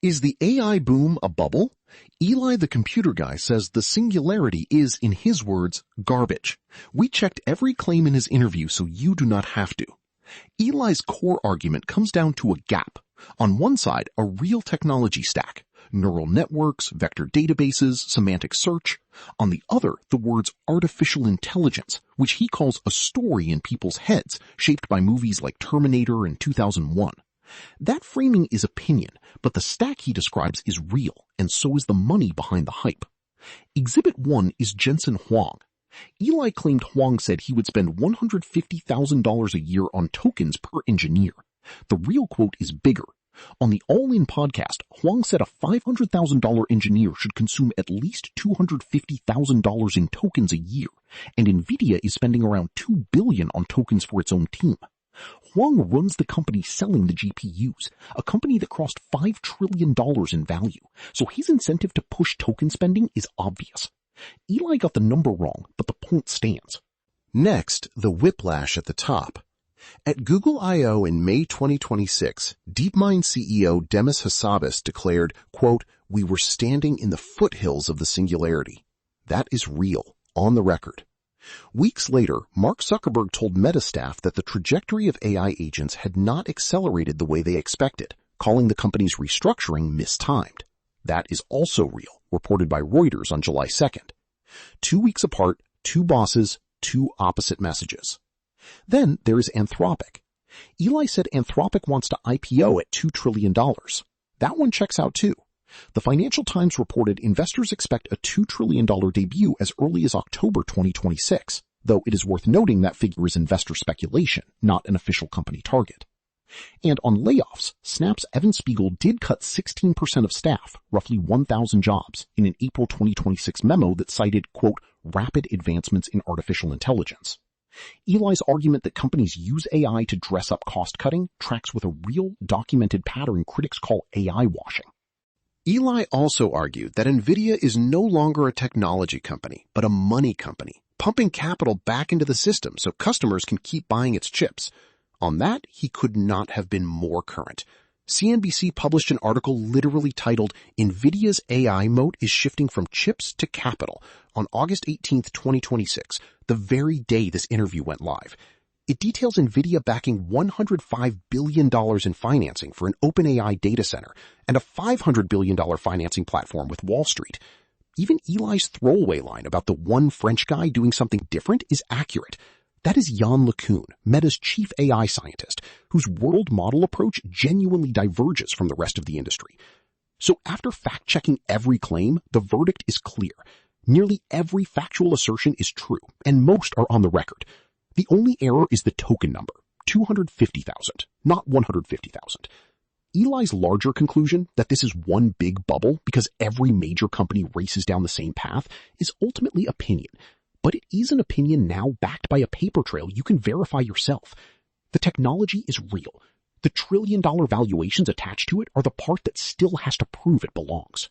Is the AI boom a bubble? Eli the Computer Guy says the Singularity is, in his words, garbage. We checked every claim in his interview so you do not have to. Eli's core argument comes down to a gap. On one side, a real technology stack, neural networks, vector databases, semantic search. On the other, the words artificial intelligence, which he calls a story in people's heads, shaped by movies like Terminator and 2001. That framing is opinion, but the stack he describes is real, and so is the money behind the hype. Exhibit 1 is Jensen Huang. Eli claimed Huang said he would spend $150,000 a year on tokens per engineer. The real quote is bigger. On the All-In podcast, Huang said a $500,000 engineer should consume at least $250,000 in tokens a year, and Nvidia is spending around $2 billion on tokens for its own team. Huang runs the company selling the GPUs, a company that crossed $5 trillion in value, so his incentive to push token spending is obvious. Eli got the number wrong, but the point stands. Next, the whiplash at the top. At Google I/O in May 2026, DeepMind CEO Demis Hassabis declared, quote, "We were standing in the foothills of the Singularity." That is real, on the record. Weeks later, Mark Zuckerberg told Meta staff that the trajectory of AI agents had not accelerated the way they expected, calling the company's restructuring mistimed. That is also real, reported by Reuters on July 2nd. 2 weeks apart, two bosses, two opposite messages. Then there is Anthropic. Eli said Anthropic wants to IPO at $2 trillion. That one checks out too. The Financial Times reported investors expect a $2 trillion debut as early as October 2026, though it is worth noting that figure is investor speculation, not an official company target. And on layoffs, Snap's Evan Spiegel did cut 16% of staff, roughly 1,000 jobs, in an April 2026 memo that cited, quote, rapid advancements in artificial intelligence. Eli's argument that companies use AI to dress up cost-cutting tracks with a real, documented pattern critics call AI washing. Eli also argued that Nvidia is no longer a technology company, but a money company, pumping capital back into the system so customers can keep buying its chips. On that, he could not have been more current. CNBC published an article literally titled, "Nvidia's AI moat is shifting from chips to capital," on August 18th, 2026, the very day this interview went live. It details Nvidia backing $105 billion in financing for an OpenAI data center and a $500 billion financing platform with Wall Street. Even Eli's throwaway line about the one French guy doing something different is accurate. That is Yann LeCun, Meta's chief AI scientist, whose world model approach genuinely diverges from the rest of the industry. So after fact-checking every claim, the verdict is clear. Nearly every factual assertion is true, and most are on the record. The only error is the token number, 250,000, not 150,000. Eli's larger conclusion that this is one big bubble because every major company races down the same path is ultimately opinion. But it is an opinion now backed by a paper trail you can verify yourself. The technology is real. The trillion-dollar valuations attached to it are the part that still has to prove it belongs.